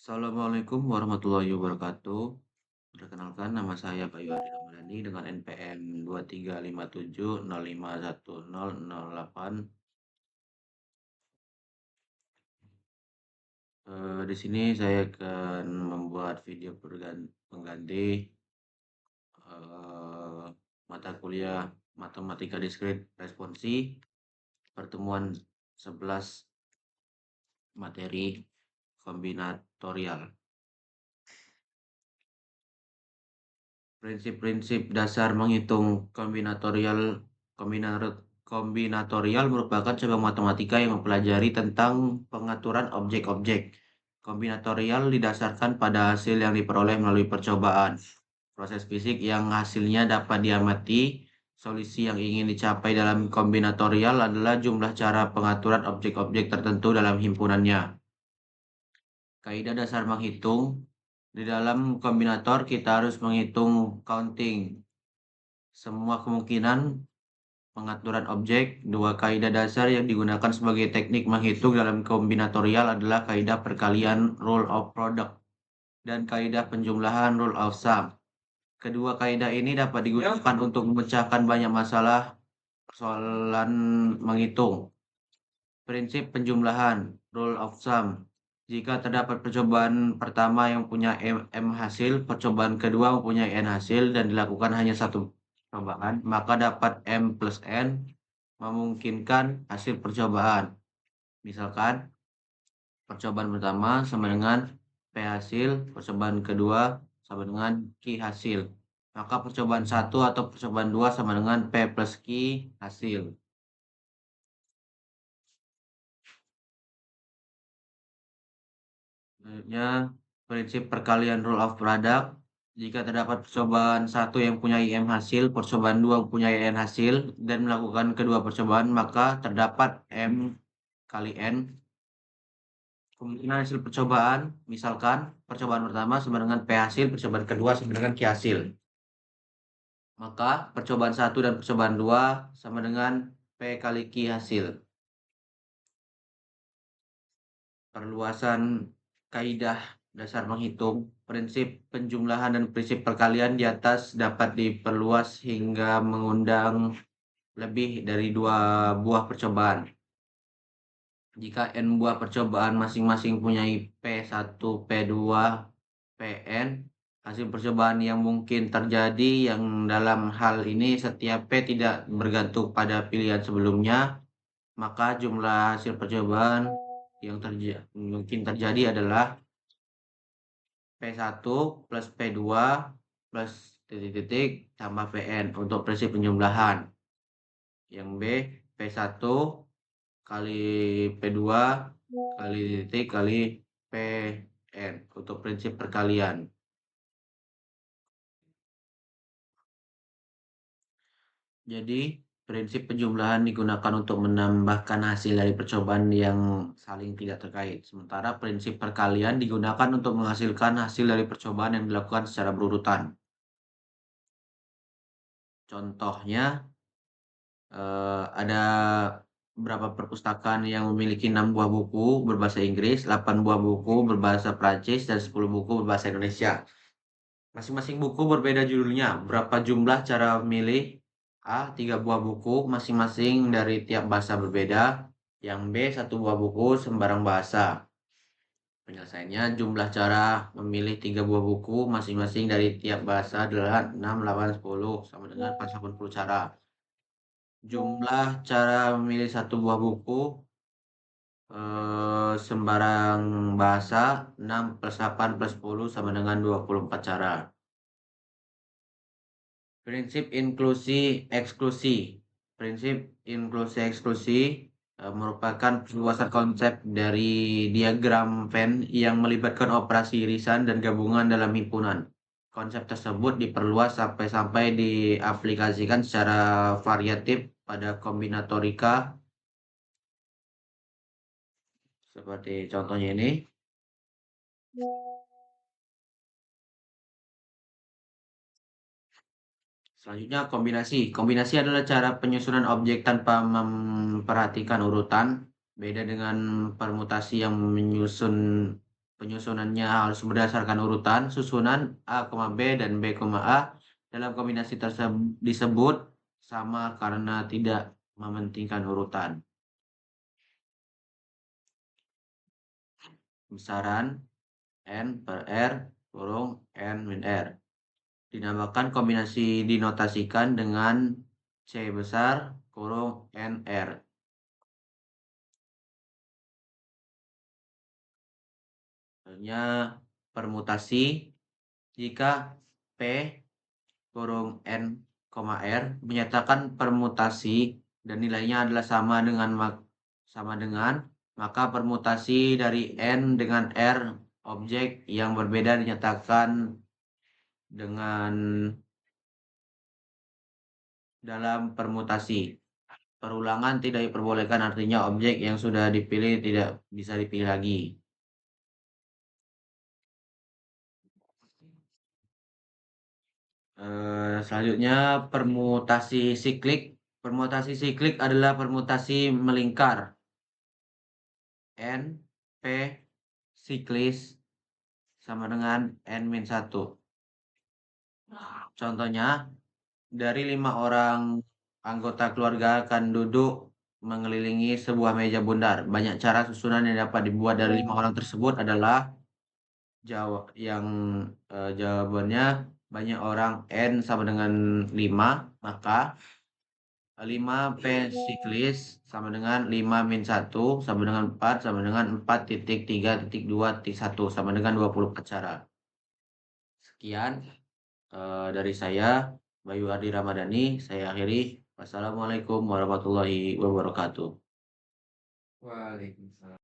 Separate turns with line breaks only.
Assalamualaikum warahmatullahi wabarakatuh. Perkenalkan nama saya Bayu Adi Ramadhani dengan NPM 2357051008. Di sini saya akan membuat video pengganti eh, mata kuliah Matematika Diskrit Responsi pertemuan 11 materi kombinatorial. Prinsip-prinsip dasar menghitung kombinatorial merupakan cabang matematika yang mempelajari tentang pengaturan objek-objek. Kombinatorial didasarkan pada hasil yang diperoleh melalui percobaan. Proses fisik yang hasilnya dapat diamati. Solusi yang ingin dicapai dalam kombinatorial adalah jumlah cara pengaturan objek-objek tertentu dalam himpunannya. Kaidah dasar menghitung. Di dalam kombinator kita harus menghitung counting semua kemungkinan pengaturan objek. Dua kaidah dasar yang digunakan sebagai teknik menghitung dalam kombinatorial adalah kaidah perkalian rule of product dan kaidah penjumlahan rule of sum. Kedua kaidah ini dapat digunakan untuk memecahkan banyak masalah persoalan menghitung. Prinsip penjumlahan rule of sum. Jika terdapat percobaan pertama yang punya M hasil, percobaan kedua mempunyai N hasil dan dilakukan hanya satu percobaan, maka dapat M plus N memungkinkan hasil percobaan. Misalkan, percobaan pertama sama dengan P hasil, percobaan kedua sama dengan Q hasil. Maka percobaan 1 atau percobaan 2 sama dengan P plus Q hasil. Selanjutnya, prinsip perkalian rule of product. Jika terdapat percobaan 1 yang punya M hasil, percobaan 2 punya N hasil, dan melakukan kedua percobaan, maka terdapat M kali N. Kemungkinan hasil percobaan, misalkan percobaan pertama sama dengan P hasil, percobaan kedua sama dengan Q hasil. Maka percobaan 1 dan percobaan 2 sama dengan P kali Q hasil. Perluasan kaidah dasar menghitung, prinsip penjumlahan dan prinsip perkalian di atas dapat diperluas hingga mengundang lebih dari 2 buah percobaan. Jika N buah percobaan masing-masing punya P1, P2, Pn, hasil percobaan yang mungkin terjadi yang dalam hal ini setiap P tidak bergantung pada pilihan sebelumnya, maka jumlah hasil percobaan yang mungkin terjadi adalah P1 plus P2 plus titik-titik tambah Pn untuk prinsip penjumlahan. Yang B, P1 kali P2 kali titik kali Pn untuk prinsip perkalian. Jadi, prinsip penjumlahan digunakan untuk menambahkan hasil dari percobaan yang saling tidak terkait. Sementara prinsip perkalian digunakan untuk menghasilkan hasil dari percobaan yang dilakukan secara berurutan. Contohnya, ada beberapa perpustakaan yang memiliki 6 buah buku berbahasa Inggris, 8 buah buku berbahasa Prancis, dan 10 buku berbahasa Indonesia. Masing-masing buku berbeda judulnya. Berapa jumlah cara memilih? A. 3 buah buku masing-masing dari tiap bahasa berbeda. Yang B. 1 buah buku sembarang bahasa. Penyelesaiannya, jumlah cara memilih 3 buah buku masing-masing dari tiap bahasa adalah 6, 8, 10 sama dengan 80 cara. Jumlah cara memilih 1 buah buku sembarang bahasa 6 plus 8 plus 10 sama dengan 24 cara. Prinsip inklusi eksklusi. Prinsip inklusi eksklusi merupakan perluasan konsep dari diagram Venn yang melibatkan operasi irisan dan gabungan dalam himpunan. Konsep tersebut diperluas sampai diaplikasikan secara variatif pada kombinatorika seperti contohnya ini. Selanjutnya kombinasi. Kombinasi adalah cara penyusunan objek tanpa memperhatikan urutan. Beda dengan permutasi yang menyusun Penyusunannya harus berdasarkan urutan susunan A, B, dan B, A dalam kombinasi tersebut disebut sama karena tidak mementingkan urutan. Besaran N per R kurung N min R. Dinamakan kombinasi dinotasikan dengan C besar kurung NR. Contohnya permutasi jika P kurung N, R menyatakan permutasi dan nilainya adalah sama dengan maka permutasi dari N dengan R objek yang berbeda dinyatakan dengan dalam permutasi. Perulangan tidak diperbolehkan, artinya objek yang sudah dipilih tidak bisa dipilih lagi. Selanjutnya permutasi siklik. Permutasi siklik adalah permutasi melingkar. N, P, siklis sama dengan N-1. Contohnya, dari 5 orang anggota keluarga akan duduk mengelilingi sebuah meja bundar. Banyak cara susunan yang dapat dibuat dari 5 orang tersebut adalah jawabannya banyak orang N sama dengan 5, maka 5 P siklis sama dengan 5 min 1 sama dengan 4 sama dengan 4.3.2.1 sama dengan 24 cara. Sekian dari saya, Bayu Ardi Ramadhani. Saya akhiri. Wassalamualaikum warahmatullahi wabarakatuh.
Waalaikumsalam.